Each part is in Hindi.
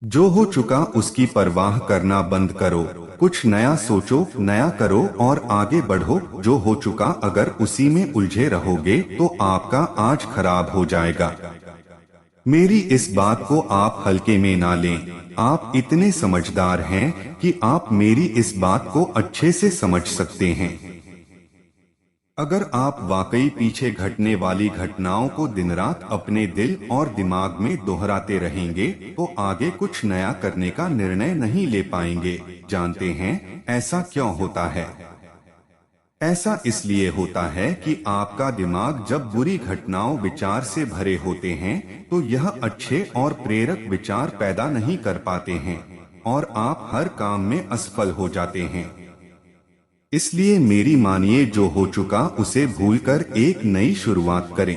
जो हो चुका उसकी परवाह करना बंद करो। कुछ नया सोचो, नया करो और आगे बढ़ो। जो हो चुका अगर उसी में उलझे रहोगे तो आपका आज खराब हो जाएगा। मेरी इस बात को आप हल्के में ना लें। आप इतने समझदार हैं कि आप मेरी इस बात को अच्छे से समझ सकते हैं। अगर आप वाकई पीछे घटने वाली घटनाओं को दिन रात अपने दिल और दिमाग में दोहराते रहेंगे तो आगे कुछ नया करने का निर्णय नहीं ले पाएंगे। जानते हैं ऐसा क्यों होता है? ऐसा इसलिए होता है कि आपका दिमाग जब बुरी घटनाओं विचार से भरे होते हैं तो यह अच्छे और प्रेरक विचार पैदा नहीं कर पाते हैं और आप हर काम में असफल हो जाते हैं। इसलिए मेरी मानिए, जो हो चुका उसे भूलकर एक नई शुरुआत करें।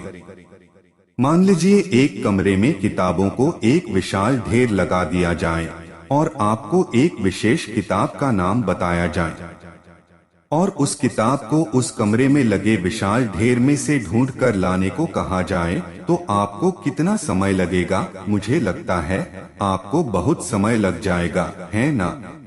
मान लीजिए एक कमरे में किताबों को एक विशाल ढेर लगा दिया जाए और आपको एक विशेष किताब का नाम बताया जाए और उस किताब को उस कमरे में लगे विशाल ढेर में से ढूंढ कर लाने को कहा जाए तो आपको कितना समय लगेगा? मुझे लगता है आपको बहुत समय लग जाएगा, है ना?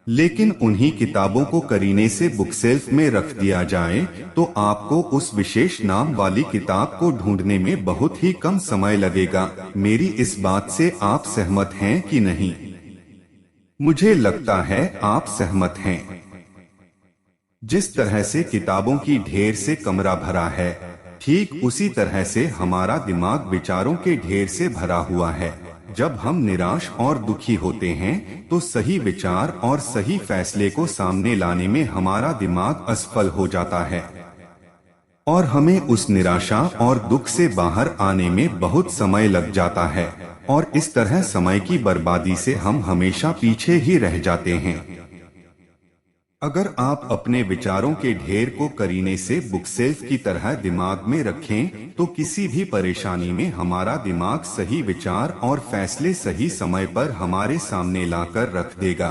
लेकिन उन्हीं किताबों को करीने से बुक सेल्फ में रख दिया जाए तो आपको उस विशेष नाम वाली किताब को ढूंढने में बहुत ही कम समय लगेगा। मेरी इस बात से आप सहमत हैं कि नहीं? मुझे लगता है आप सहमत हैं। जिस तरह से किताबों की ढेर से कमरा भरा है, ठीक उसी तरह से हमारा दिमाग विचारों के ढेर से भरा हुआ है। जब हम निराश और दुखी होते हैं तो सही विचार और सही फैसले को सामने लाने में हमारा दिमाग असफल हो जाता है और हमें उस निराशा और दुख से बाहर आने में बहुत समय लग जाता है और इस तरह समय की बर्बादी से हम हमेशा पीछे ही रह जाते हैं। अगर आप अपने विचारों के ढेर को करीने से बुक सेल्फ की तरह दिमाग में रखें तो किसी भी परेशानी में हमारा दिमाग सही विचार और फैसले सही समय पर हमारे सामने लाकर रख देगा।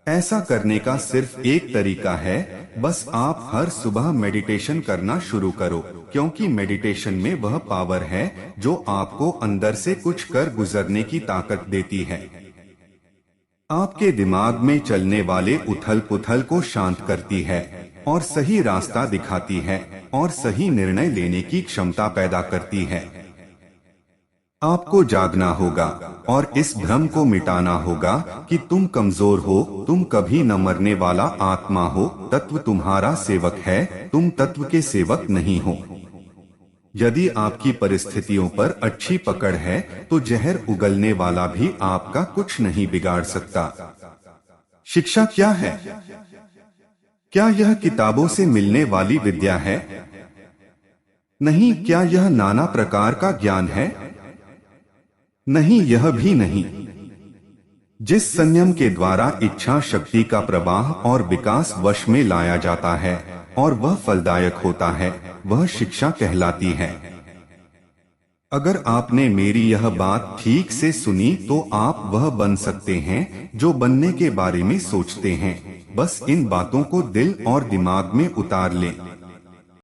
ऐसा करने का सिर्फ एक तरीका है, बस आप हर सुबह मेडिटेशन करना शुरू करो, क्योंकि मेडिटेशन में वह पावर है जो आपको अंदर से कुछ कर गुजरने की ताकत देती है। आपके दिमाग में चलने वाले उथल पुथल को शांत करती है और सही रास्ता दिखाती है और सही निर्णय लेने की क्षमता पैदा करती है। आपको जागना होगा और इस भ्रम को मिटाना होगा कि तुम कमजोर हो, तुम कभी न मरने वाला आत्मा हो, तत्व तुम्हारा सेवक है, तुम तत्व के सेवक नहीं हो। यदि आपकी परिस्थितियों पर अच्छी पकड़ है तो जहर उगलने वाला भी आपका कुछ नहीं बिगाड़ सकता। शिक्षा क्या है? क्या यह किताबों से मिलने वाली विद्या है? नहीं। क्या यह नाना प्रकार का ज्ञान है? नहीं, यह भी नहीं। जिस संयम के द्वारा इच्छा शक्ति का प्रवाह और विकास वश में लाया जाता है और वह फलदायक होता है, वह शिक्षा कहलाती है। अगर आपने मेरी यह बात ठीक से सुनी तो आप वह बन सकते हैं जो बनने के बारे में सोचते हैं। बस इन बातों को दिल और दिमाग में उतार लें।